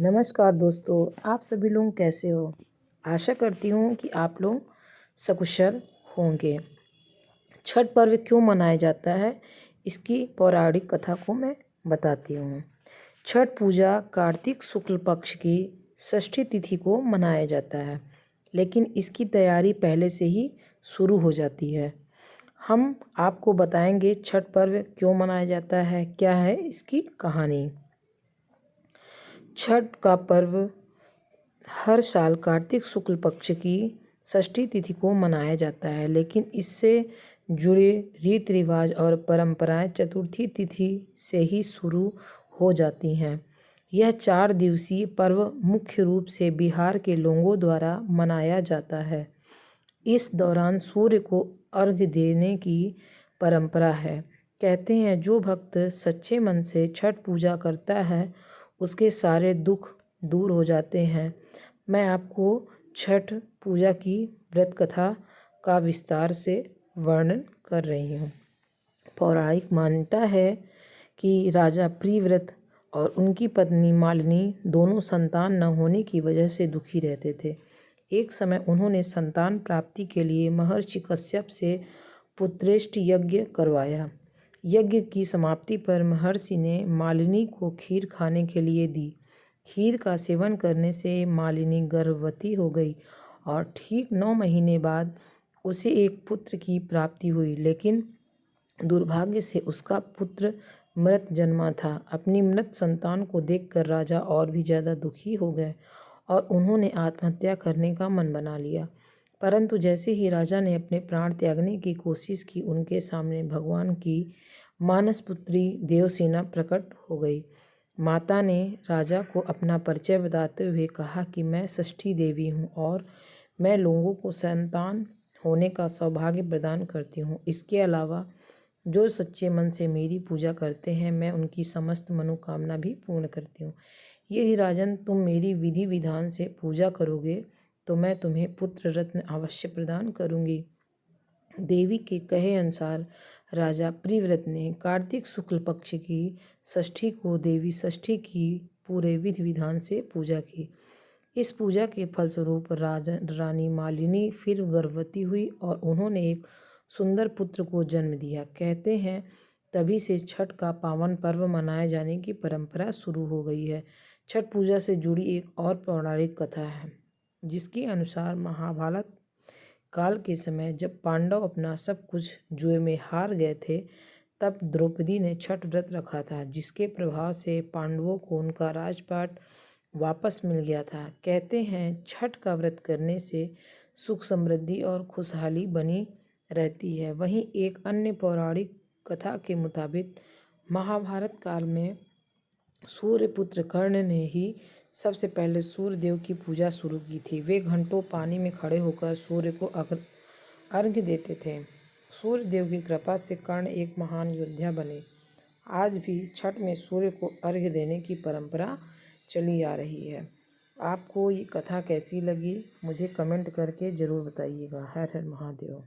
नमस्कार दोस्तों, आप सभी लोग कैसे हो। आशा करती हूँ कि आप लोग सकुशल होंगे। छठ पर्व क्यों मनाया जाता है, इसकी पौराणिक कथा को मैं बताती हूँ। छठ पूजा कार्तिक शुक्ल पक्ष की षष्ठी तिथि को मनाया जाता है, लेकिन इसकी तैयारी पहले से ही शुरू हो जाती है। हम आपको बताएंगे छठ पर्व क्यों मनाया जाता है, क्या है इसकी कहानी। छठ का पर्व हर साल कार्तिक शुक्ल पक्ष की षष्ठी तिथि को मनाया जाता है, लेकिन इससे जुड़े रीति रिवाज और परंपराएं चतुर्थी तिथि से ही शुरू हो जाती हैं। यह 4 दिवसीय पर्व मुख्य रूप से बिहार के लोगों द्वारा मनाया जाता है। इस दौरान सूर्य को अर्घ्य देने की परंपरा है। कहते हैं जो भक्त सच्चे मन से छठ पूजा करता है उसके सारे दुख दूर हो जाते हैं। मैं आपको छठ पूजा की व्रत कथा का विस्तार से वर्णन कर रही हूँ। पौराणिक मान्यता है कि राजा प्रिव्रत और उनकी पत्नी मालिनी दोनों संतान न होने की वजह से दुखी रहते थे। एक समय उन्होंने संतान प्राप्ति के लिए महर्षि कश्यप से पुत्रेष्ट यज्ञ करवाया। यज्ञ की समाप्ति पर महर्षि ने मालिनी को खीर खाने के लिए दी। खीर का सेवन करने से मालिनी गर्भवती हो गई और ठीक 9 महीने बाद उसे एक पुत्र की प्राप्ति हुई, लेकिन दुर्भाग्य से उसका पुत्र मृत जन्मा था। अपनी मृत संतान को देखकर राजा और भी ज़्यादा दुखी हो गए और उन्होंने आत्महत्या करने का मन बना लिया। परंतु जैसे ही राजा ने अपने प्राण त्यागने की कोशिश की, उनके सामने भगवान की मानस पुत्री देवसेना प्रकट हो गई। माता ने राजा को अपना परिचय बताते हुए कहा कि मैं षष्ठी देवी हूँ और मैं लोगों को संतान होने का सौभाग्य प्रदान करती हूँ। इसके अलावा जो सच्चे मन से मेरी पूजा करते हैं, मैं उनकी समस्त मनोकामना भी पूर्ण करती हूँ। यदि राजन तुम मेरी विधि विधान से पूजा करोगे तो मैं तुम्हें पुत्र रत्न अवश्य प्रदान करूँगी। देवी के कहे अनुसार राजा प्रिव्रत ने कार्तिक शुक्ल पक्ष की षष्ठी को देवी षष्ठी की पूरे विधि विधान से पूजा की। इस पूजा के फलस्वरूप रानी मालिनी फिर गर्भवती हुई और उन्होंने एक सुंदर पुत्र को जन्म दिया। कहते हैं तभी से छठ का पावन पर्व मनाए जाने की परंपरा शुरू हो गई है। छठ पूजा से जुड़ी एक और पौराणिक कथा है, जिसके अनुसार महाभारत काल के समय जब पांडव अपना सब कुछ जुए में हार गए थे, तब द्रौपदी ने छठ व्रत रखा था, जिसके प्रभाव से पांडवों को उनका राजपाट वापस मिल गया था। कहते हैं छठ का व्रत करने से सुख समृद्धि और खुशहाली बनी रहती है। वहीं एक अन्य पौराणिक कथा के मुताबिक महाभारत काल में सूर्यपुत्र कर्ण ने ही सबसे पहले सूर्य देव की पूजा शुरू की थी। वे घंटों पानी में खड़े होकर सूर्य को अर्घ्य देते थे। सूर्य देव की कृपा से कर्ण एक महान योद्धा बने। आज भी छठ में सूर्य को अर्घ्य देने की परंपरा चली आ रही है। आपको ये कथा कैसी लगी मुझे कमेंट करके ज़रूर बताइएगा। हर हर महादेव।